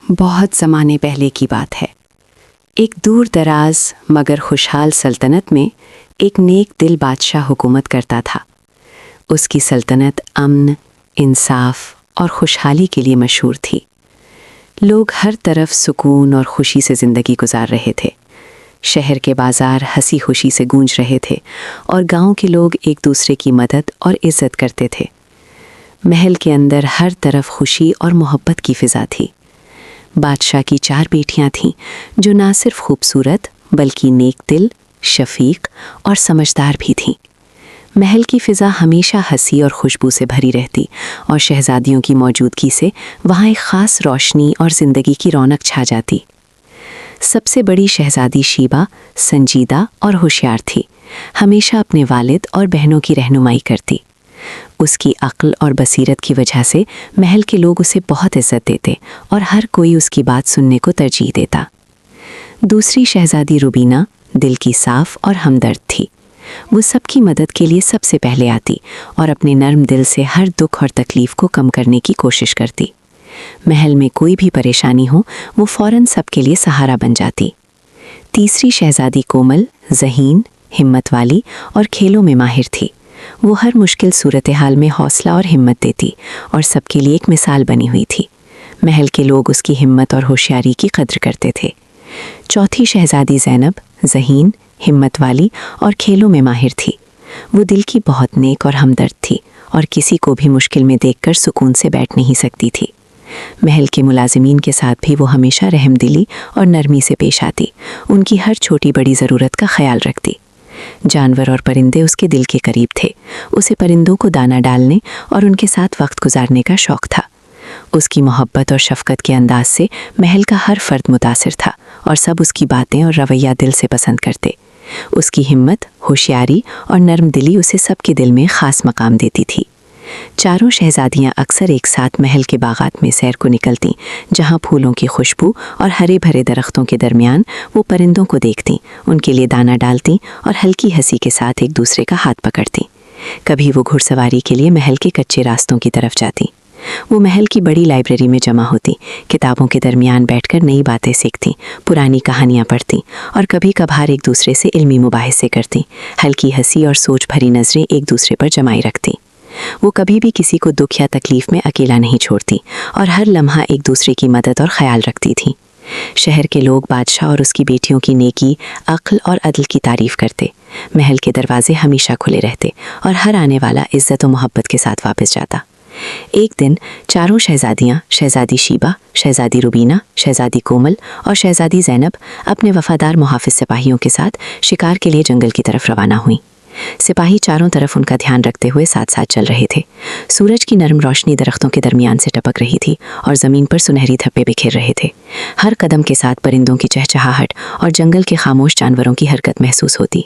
بہت زمانے پہلے کی بات ہے۔ ایک دور دراز مگر خوشحال سلطنت میں ایک نیک دل بادشاہ حکومت کرتا تھا۔ اس کی سلطنت امن، انصاف اور خوشحالی کے لیے مشہور تھی۔ لوگ ہر طرف سکون اور خوشی سے زندگی گزار رہے تھے۔ شہر کے بازار ہنسی خوشی سے گونج رہے تھے اور گاؤں کے لوگ ایک دوسرے کی مدد اور عزت کرتے تھے۔ محل کے اندر ہر طرف خوشی اور محبت کی فضا تھی۔ بادشاہ کی 4 بیٹیاں تھیں جو نہ صرف خوبصورت بلکہ نیک دل، شفیق اور سمجھدار بھی تھیں۔ محل کی فضا ہمیشہ ہنسی اور خوشبو سے بھری رہتی اور شہزادیوں کی موجودگی سے وہاں ایک خاص روشنی اور زندگی کی رونق چھا جاتی۔ سب سے بڑی شہزادی شیبا سنجیدہ اور ہوشیار تھی، ہمیشہ اپنے والد اور بہنوں کی رہنمائی کرتی۔ اس کی عقل اور بصیرت کی وجہ سے محل کے لوگ اسے بہت عزت دیتے اور ہر کوئی اس کی بات سننے کو ترجیح دیتا۔ دوسری شہزادی روبینہ دل کی صاف اور ہمدرد تھی۔ وہ سب کی مدد کے لیے سب سے پہلے آتی اور اپنے نرم دل سے ہر دکھ اور تکلیف کو کم کرنے کی کوشش کرتی۔ محل میں کوئی بھی پریشانی ہو وہ فوراً سب کے لیے سہارا بن جاتی۔ تیسری شہزادی کومل ذہین، ہمت والی اور کھیلوں میں ماہر تھی۔ وہ ہر مشکل صورتحال میں حوصلہ اور ہمت دیتی اور سب کے لیے ایک مثال بنی ہوئی تھی۔ محل کے لوگ اس کی ہمت اور ہوشیاری کی قدر کرتے تھے۔ چوتھی شہزادی زینب ذہین، ہمت والی اور کھیلوں میں ماہر تھی۔ وہ دل کی بہت نیک اور ہمدرد تھی اور کسی کو بھی مشکل میں دیکھ کر سکون سے بیٹھ نہیں سکتی تھی۔ محل کے ملازمین کے ساتھ بھی وہ ہمیشہ رحم دلی اور نرمی سے پیش آتی، ان کی ہر چھوٹی بڑی ضرورت کا خیال رکھتی۔ جانور اور پرندے اس کے دل کے قریب تھے۔ اسے پرندوں کو دانہ ڈالنے اور ان کے ساتھ وقت گزارنے کا شوق تھا۔ اس کی محبت اور شفقت کے انداز سے محل کا ہر فرد متاثر تھا اور سب اس کی باتیں اور رویہ دل سے پسند کرتے۔ اس کی ہمت، ہوشیاری اور نرم دلی اسے سب کے دل میں خاص مقام دیتی تھی۔ چاروں شہزادیاں اکثر ایک ساتھ محل کے باغات میں سیر کو نکلتیں، جہاں پھولوں کی خوشبو اور ہرے بھرے درختوں کے درمیان وہ پرندوں کو دیکھتیں، ان کے لیے دانہ ڈالتیں اور ہلکی ہنسی کے ساتھ ایک دوسرے کا ہاتھ پکڑتیں۔ کبھی وہ گھڑ سواری کے لیے محل کے کچے راستوں کی طرف جاتیں۔ وہ محل کی بڑی لائبریری میں جمع ہوتی، کتابوں کے درمیان بیٹھ کر نئی باتیں سیکھتیں، پرانی کہانیاں پڑھتیں اور کبھی کبھار ایک دوسرے سے علمی مباحثے کرتیں۔ ہلکی ہنسی اور سوچ بھری نظریں ایک دوسرے پر جمائی رکھتیں۔ وہ کبھی بھی کسی کو دکھ یا تکلیف میں اکیلا نہیں چھوڑتی اور ہر لمحہ ایک دوسرے کی مدد اور خیال رکھتی تھیں۔ شہر کے لوگ بادشاہ اور اس کی بیٹیوں کی نیکی، عقل اور عدل کی تعریف کرتے۔ محل کے دروازے ہمیشہ کھلے رہتے اور ہر آنے والا عزت و محبت کے ساتھ واپس جاتا۔ ایک دن چاروں شہزادیاں، شہزادی شیبا، شہزادی روبینہ، شہزادی کومل اور شہزادی زینب اپنے وفادار محافظ سپاہیوں کے ساتھ شکار کے لیے جنگل کی طرف روانہ ہوئیں۔ سپاہی چاروں طرف ان کا دھیان رکھتے ہوئے ساتھ ساتھ چل رہے تھے۔ سورج کی نرم روشنی درختوں کے درمیان سے ٹپک رہی تھی اور زمین پر سنہری دھبے بکھیر رہے تھے۔ ہر قدم کے ساتھ پرندوں کی چہچہاہٹ اور جنگل کے خاموش جانوروں کی حرکت محسوس ہوتی۔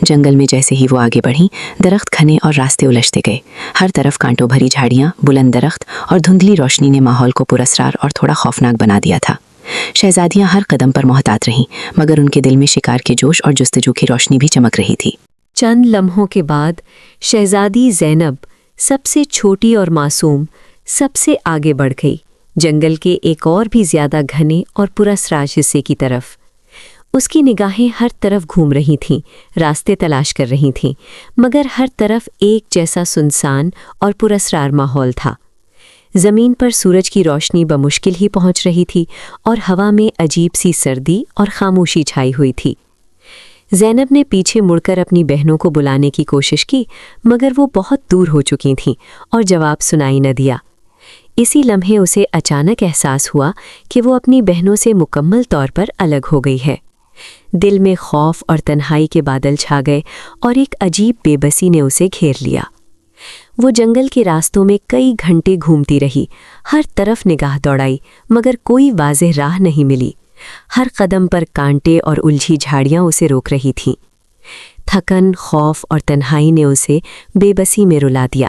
جنگل میں جیسے ہی وہ آگے بڑھیں، درخت گھنے اور راستے الجھتے گئے۔ ہر طرف کانٹوں بھری جھاڑیاں، بلند درخت اور دھندلی روشنی نے ماحول کو پراسرار اور تھوڑا خوفناک بنا دیا تھا۔ شہزادیاں ہر قدم پر محتاط رہیں، مگر ان کے دل میں شکار کے جوش اور جستجو کی روشنی بھی چمک رہی تھی۔ چند لمحوں کے بعد شہزادی زینب سب سے چھوٹی اور معصوم سب سے آگے بڑھ گئی، جنگل کے ایک اور بھی زیادہ گھنے اور پراسرار حصے کی طرف۔ اس کی نگاہیں ہر طرف گھوم رہی تھیں، راستے تلاش کر رہی تھیں، مگر ہر طرف ایک جیسا سنسان اور پراسرار ماحول تھا۔ زمین پر سورج کی روشنی بمشکل ہی پہنچ رہی تھی اور ہوا میں عجیب سی سردی اور خاموشی چھائی ہوئی تھی۔ زینب نے پیچھے مڑ کر اپنی بہنوں کو بلانے کی کوشش کی، مگر وہ بہت دور ہو چکی تھیں اور جواب سنائی نہ دیا۔ اسی لمحے اسے اچانک احساس ہوا کہ وہ اپنی بہنوں سے مکمل طور پر الگ ہو گئی ہے۔ دل میں خوف اور تنہائی کے بادل چھا گئے اور ایک عجیب بے بسی نے اسے گھیر لیا۔ وہ جنگل کے راستوں میں کئی گھنٹے گھومتی رہی، ہر طرف نگاہ دوڑائی، مگر کوئی واضح راہ نہیں ملی۔ ہر قدم پر کانٹے اور الجھی جھاڑیاں اسے روک رہی تھیں۔ تھکن، خوف اور تنہائی نے اسے بے بسی میں رلا دیا۔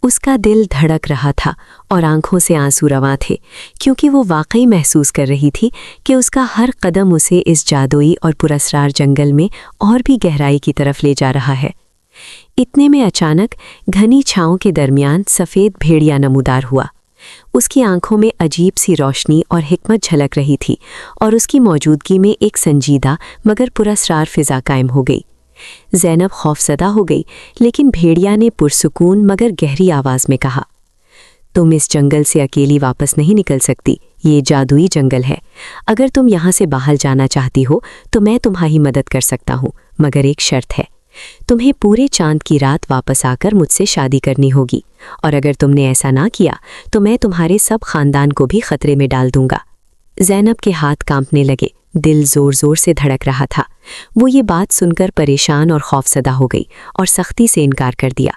اس کا دل دھڑک رہا تھا اور آنکھوں سے آنسو رواں تھے، کیونکہ وہ واقعی محسوس کر رہی تھی کہ اس کا ہر قدم اسے اس جادوئی اور پراسرار جنگل میں اور بھی گہرائی کی طرف لے جا رہا ہے۔ اتنے میں اچانک گھنی چھاؤں کے درمیان سفید بھیڑیا نمودار ہوا۔ اس کی آنکھوں میں عجیب سی روشنی اور حکمت جھلک رہی تھی اور اس کی موجودگی میں ایک سنجیدہ مگر پراسرار فضا قائم ہو گئی۔ زینب خوفزدہ ہو گئی، لیکن بھیڑیا نے پرسکون مگر گہری آواز میں کہا، تم اس جنگل سے اکیلی واپس نہیں نکل سکتی، یہ جادوئی جنگل ہے۔ اگر تم یہاں سے باہر جانا چاہتی ہو تو میں تمہاری مدد کر سکتا ہوں، مگر ایک شرط ہے، تمہیں پورے چاند کی رات واپس آ کر مجھ سے شادی کرنی ہوگی، اور اگر تم نے ایسا نہ کیا تو میں تمہارے سب خاندان کو بھی خطرے میں ڈال دوں گا۔ زینب کے ہاتھ کانپنے لگے، دل زور زور سے دھڑک رہا تھا۔ وہ یہ بات سن کر پریشان اور خوفزدہ ہو گئی اور سختی سے انکار کر دیا،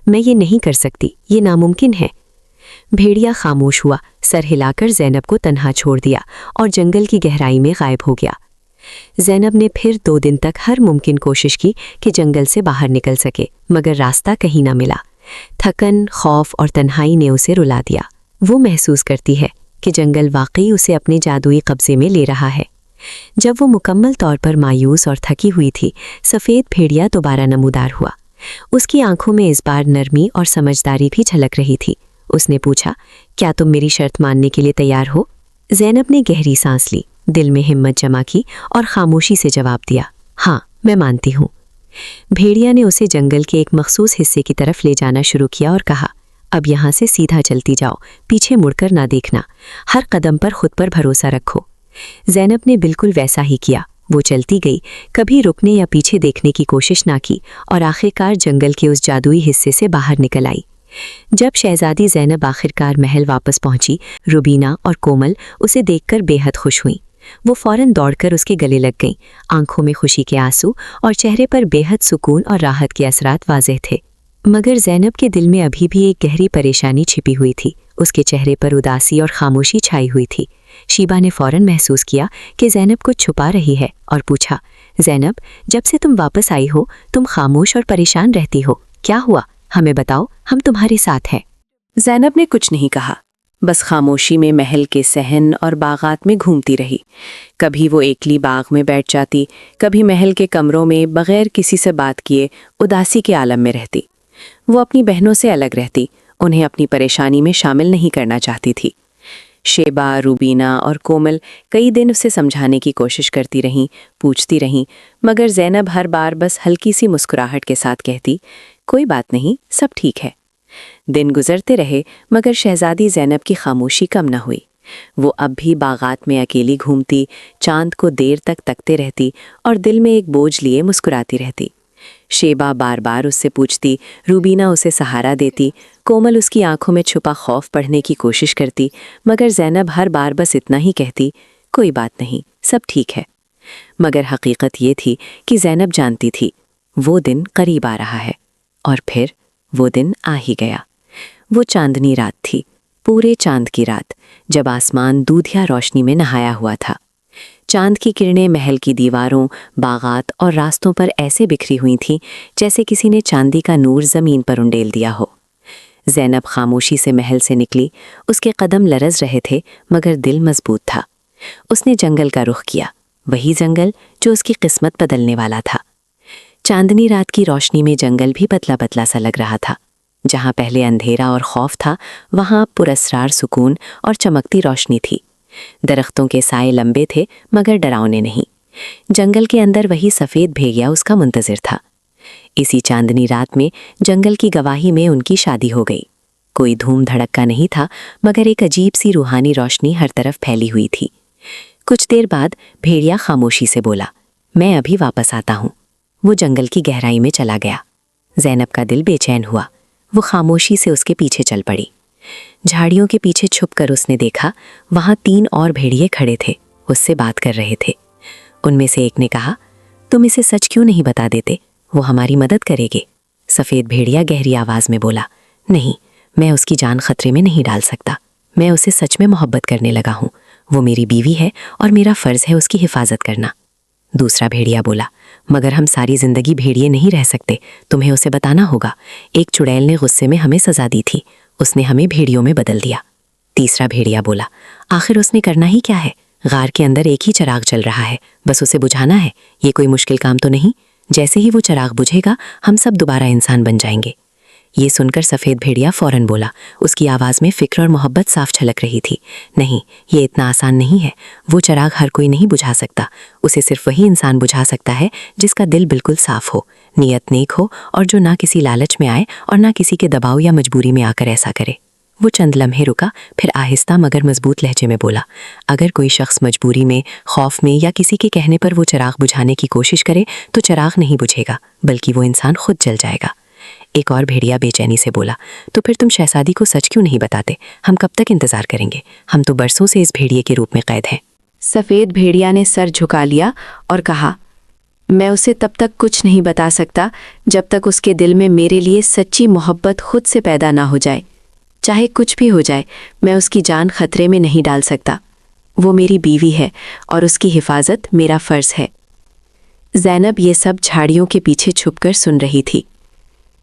میں یہ نہیں کر سکتی، یہ ناممکن ہے۔ بھیڑیا خاموش ہوا، سر ہلا کر زینب کو تنہا چھوڑ دیا اور جنگل کی گہرائی میں غائب ہو گیا۔ زینب نے پھر 2 دن تک ہر ممکن کوشش کی کہ جنگل سے باہر نکل سکے، مگر راستہ کہیں نہ ملا۔ تھکن، خوف اور تنہائی نے اسے رلا دیا۔ وہ محسوس کرتی ہے کہ جنگل واقعی اسے اپنے جادوئی قبضے میں لے رہا ہے۔ جب وہ مکمل طور پر مایوس اور تھکی ہوئی تھی، سفید بھیڑیا دوبارہ نمودار ہوا۔ اس کی آنکھوں میں اس بار نرمی اور سمجھداری بھی جھلک رہی تھی۔ اس نے پوچھا، کیا تم میری شرط ماننے کے لیے تیار ہو؟ زینب نے گہری سانس لی، دل میں ہمت جمع کی اور خاموشی سے جواب دیا، ہاں، میں مانتی ہوں۔ بھیڑیا نے اسے جنگل کے ایک مخصوص حصے کی طرف لے جانا شروع کیا اور کہا، اب یہاں سے سیدھا چلتی جاؤ، پیچھے مڑ کر نہ دیکھنا، ہر قدم پر خود پر بھروسہ رکھو۔ زینب نے بالکل ویسا ہی کیا۔ وہ چلتی گئی، کبھی رکنے یا پیچھے دیکھنے کی کوشش نہ کی، اور آخرکار جنگل کے اس جادوئی حصے سے باہر نکل آئی۔ جب شہزادی زینب آخرکار محل واپس پہنچی، روبینہ اور کومل اسے دیکھ کر بے حد خوش ہوئیں۔ وہ فوراً دوڑ کر اس کے گلے لگ گئیں، آنکھوں میں خوشی کے آنسو اور چہرے پر بے حد سکون اور راحت کے اثرات واضح تھے۔ مگر زینب کے دل میں ابھی بھی ایک گہری پریشانی چھپی ہوئی تھی۔ اس کے چہرے پر اداسی اور خاموشی چھائی ہوئی تھی۔ شیبہ نے فوراً محسوس کیا کہ زینب کچھ چھپا رہی ہے اور پوچھا، زینب، جب سے تم واپس آئی ہو تم خاموش اور پریشان رہتی ہو، کیا ہوا؟ ہمیں بتاؤ، ہم تمہارے ساتھ ہیں۔ زینب نے کچھ نہیں کہا، بس خاموشی میں محل کے صحن اور باغات میں گھومتی رہی۔ کبھی وہ ایکلی باغ میں بیٹھ جاتی، کبھی محل کے کمروں میں بغیر کسی سے بات کیے اداسی کے عالم میں رہتی۔ وہ اپنی بہنوں سے الگ رہتی، انہیں اپنی پریشانی میں شامل نہیں کرنا چاہتی تھی۔ شیبہ، روبینہ اور کومل کئی دن اسے سمجھانے کی کوشش کرتی رہیں، پوچھتی رہیں، مگر زینب ہر بار بس ہلکی سی مسکراہٹ کے ساتھ کہتی، کوئی بات نہیں، سب ٹھیک ہے۔ دن گزرتے رہے، مگر شہزادی زینب کی خاموشی کم نہ ہوئی۔ وہ اب بھی باغات میں اکیلی گھومتی، چاند کو دیر تک تکتے رہتی اور دل میں ایک بوجھ لیے مسکراتی رہتی۔ شیبہ بار بار اس سے پوچھتی، روبینہ اسے سہارا دیتی، کومل اس کی آنکھوں میں چھپا خوف پڑھنے کی کوشش کرتی، مگر زینب ہر بار بس اتنا ہی کہتی، کوئی بات نہیں، سب ٹھیک ہے۔ مگر حقیقت یہ تھی کہ زینب جانتی تھی وہ دن قریب آ رہا ہے، اور پھر وہ دن آ ہی گیا۔ وہ چاندنی رات تھی، پورے چاند کی رات، جب آسمان دودھیا روشنی میں نہایا ہوا تھا۔ چاند کی کرنیں محل کی دیواروں، باغات اور راستوں پر ایسے بکھری ہوئی تھیں جیسے کسی نے چاندی کا نور زمین پر انڈیل دیا ہو۔ زینب خاموشی سے محل سے نکلی، اس کے قدم لرز رہے تھے مگر دل مضبوط تھا۔ اس نے جنگل کا رخ کیا، وہی جنگل جو اس کی قسمت بدلنے والا تھا۔ چاندنی رات کی روشنی میں جنگل بھی پتلا پتلا سا لگ رہا تھا۔ جہاں پہلے اندھیرا اور خوف تھا، وہاں پراسرار سکون اور چمکتی روشنی تھی۔ درختوں کے سائے لمبے تھے مگر ڈراؤنے نہیں۔ جنگل کے اندر وہی سفید بھیڑیا اس کا منتظر تھا۔ اسی چاندنی رات میں جنگل کی گواہی میں ان کی شادی ہو گئی۔ کوئی دھوم دھڑکا نہیں تھا، مگر ایک عجیب سی روحانی روشنی ہر طرف پھیلی ہوئی تھی۔ کچھ دیر بعد بھیڑیا خاموشی سے بولا، میں ابھی واپس آتا ہوں۔ وہ جنگل کی گہرائی میں چلا گیا۔ زینب کا دل بے چین ہوا، وہ خاموشی سے اس کے پیچھے چل پڑی۔ جھاڑیوں کے پیچھے چھپ کر اس نے دیکھا، وہاں 3 اور بھیڑیے کھڑے تھے، اس سے بات کر رہے تھے۔ ان میں سے ایک نے کہا، تم اسے سچ کیوں نہیں بتا دیتے؟ وہ ہماری مدد کرے گے۔ سفید بھیڑیا گہری آواز میں بولا، نہیں، میں اس کی جان خطرے میں نہیں ڈال سکتا۔ میں اسے سچ میں محبت کرنے لگا ہوں۔ وہ میری بیوی ہے اور میرا فرض ہے اس کی حفاظت کرنا۔ دوسرا بھیڑیا بولا، مگر ہم ساری زندگی بھیڑیے نہیں رہ سکتے، تمہیں اسے بتانا ہوگا۔ ایک چڑیل نے غصے میں ہمیں سزا دی تھی، اس نے ہمیں بھیڑیوں میں بدل دیا۔ تیسرا بھیڑیا بولا، آخر اس نے کرنا ہی کیا ہے؟ غار کے اندر ایک ہی چراغ چل رہا ہے، بس اسے بجھانا ہے، یہ کوئی مشکل کام تو نہیں۔ جیسے ہی وہ چراغ بجھے گا ہم سب دوبارہ انسان بن جائیں گے۔ یہ سن کر سفید بھیڑیا فوراً بولا. اس کی آواز میں فکر اور محبت صاف چھلک رہی تھی. نہیں، یہ اتنا آسان نہیں ہے. وہ چراغ ہر کوئی نہیں بجھا سکتا. اسے صرف وہی انسان بجھا سکتا ہے جس کا دل بالکل صاف ہو، نیت نیک ہو، اور جو نہ کسی لالچ میں آئے اور نہ کسی کے دباؤ یا مجبوری میں آ کر ایسا کرے. وہ چند لمحے رکا، پھر آہستہ مگر مضبوط لہجے میں بولا. اگر کوئی شخص مجبوری میں، خوف میں یا کسی کے کہنے پر وہ چراغ بجھانے کی کوشش کرے تو چراغ نہیں بجھے گا، بلکہ وہ انسان خود جل جائے گا. ایک اور بھیڑیا بے چینی سے بولا. تو پھر تم شہزادی کو سچ کیوں نہیں بتاتے؟ ہم کب تک انتظار کریں گے؟ ہم تو برسوں سے اس بھیڑیے کے روپ میں قید ہیں. سفید بھیڑیا نے سر جھکا لیا اور کہا، میں اسے تب تک کچھ نہیں بتا سکتا جب تک اس کے دل میں میرے لیے سچی محبت خود سے پیدا نہ ہو جائے. چاہے کچھ بھی ہو جائے، میں اس کی جان خطرے میں نہیں ڈال سکتا. وہ میری بیوی ہے اور اس کی حفاظت میرا فرض ہے. زینب یہ سب جھاڑیوں کے پیچھے چھپ کر سن رہی تھی.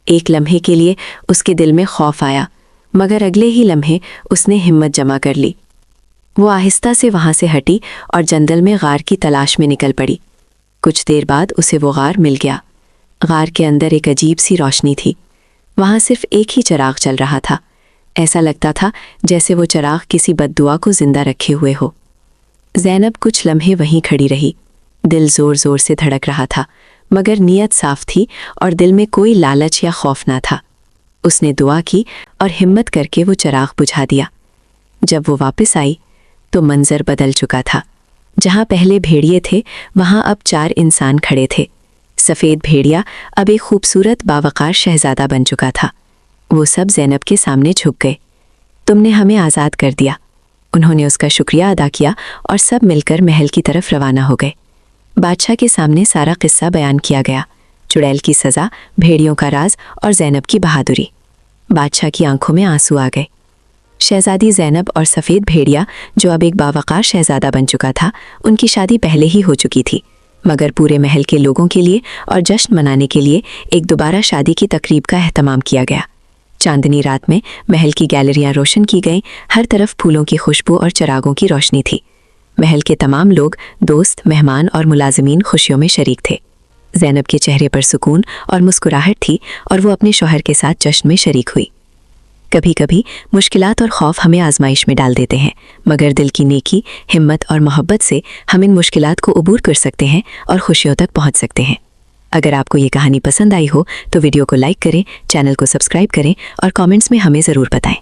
ایک لمحے کے لیے اس کے دل میں خوف آیا، مگر اگلے ہی لمحے اس نے ہمت جمع کر لی. وہ آہستہ سے وہاں سے ہٹی اور جنگل میں غار کی تلاش میں نکل پڑی. کچھ دیر بعد اسے وہ غار مل گیا. غار کے اندر ایک عجیب سی روشنی تھی. وہاں صرف ایک ہی چراغ چل رہا تھا. ایسا لگتا تھا جیسے وہ چراغ کسی بد دعا کو زندہ رکھے ہوئے ہو. زینب کچھ لمحے وہیں کھڑی رہی. دل زور زور سے دھڑک رہا تھا، مگر نیت صاف تھی اور دل میں کوئی لالچ یا خوف نہ تھا. اس نے دعا کی اور ہمت کر کے وہ چراغ بجھا دیا. جب وہ واپس آئی تو منظر بدل چکا تھا. جہاں پہلے بھیڑیے تھے وہاں اب 4 انسان کھڑے تھے. سفید بھیڑیا اب ایک خوبصورت باوقار شہزادہ بن چکا تھا. وہ سب زینب کے سامنے جھک گئے. تم نے ہمیں آزاد کر دیا. انہوں نے اس کا شکریہ ادا کیا اور سب مل کر محل کی طرف روانہ ہو گئے. بادشاہ کے سامنے سارا قصہ بیان کیا گیا. چڑیل کی سزا، بھیڑیوں کا راز اور زینب کی بہادری. بادشاہ کی آنکھوں میں آنسو آ گئے. شہزادی زینب اور سفید بھیڑیا جو اب ایک باوقار شہزادہ بن چکا تھا، ان کی شادی پہلے ہی ہو چکی تھی، مگر پورے محل کے لوگوں کے لیے اور جشن منانے کے لیے ایک دوبارہ شادی کی تقریب کا اہتمام کیا گیا. چاندنی رات میں محل کی گیلریاں روشن کی گئیں. ہر طرف پھولوں کی خوشبو اور چراغوں کی روشنی تھی. محل کے تمام لوگ، دوست، مہمان اور ملازمین خوشیوں میں شریک تھے. زینب کے چہرے پر سکون اور مسکراہٹ تھی اور وہ اپنے شوہر کے ساتھ جشن میں شریک ہوئی. کبھی کبھی مشکلات اور خوف ہمیں آزمائش میں ڈال دیتے ہیں، مگر دل کی نیکی، ہمت اور محبت سے ہم ان مشکلات کو عبور کر سکتے ہیں اور خوشیوں تک پہنچ سکتے ہیں. اگر آپ کو یہ کہانی پسند آئی ہو تو ویڈیو کو لائک کریں، چینل کو سبسکرائب کریں اور کامنٹس میں ہمیں ضرور بتائیں.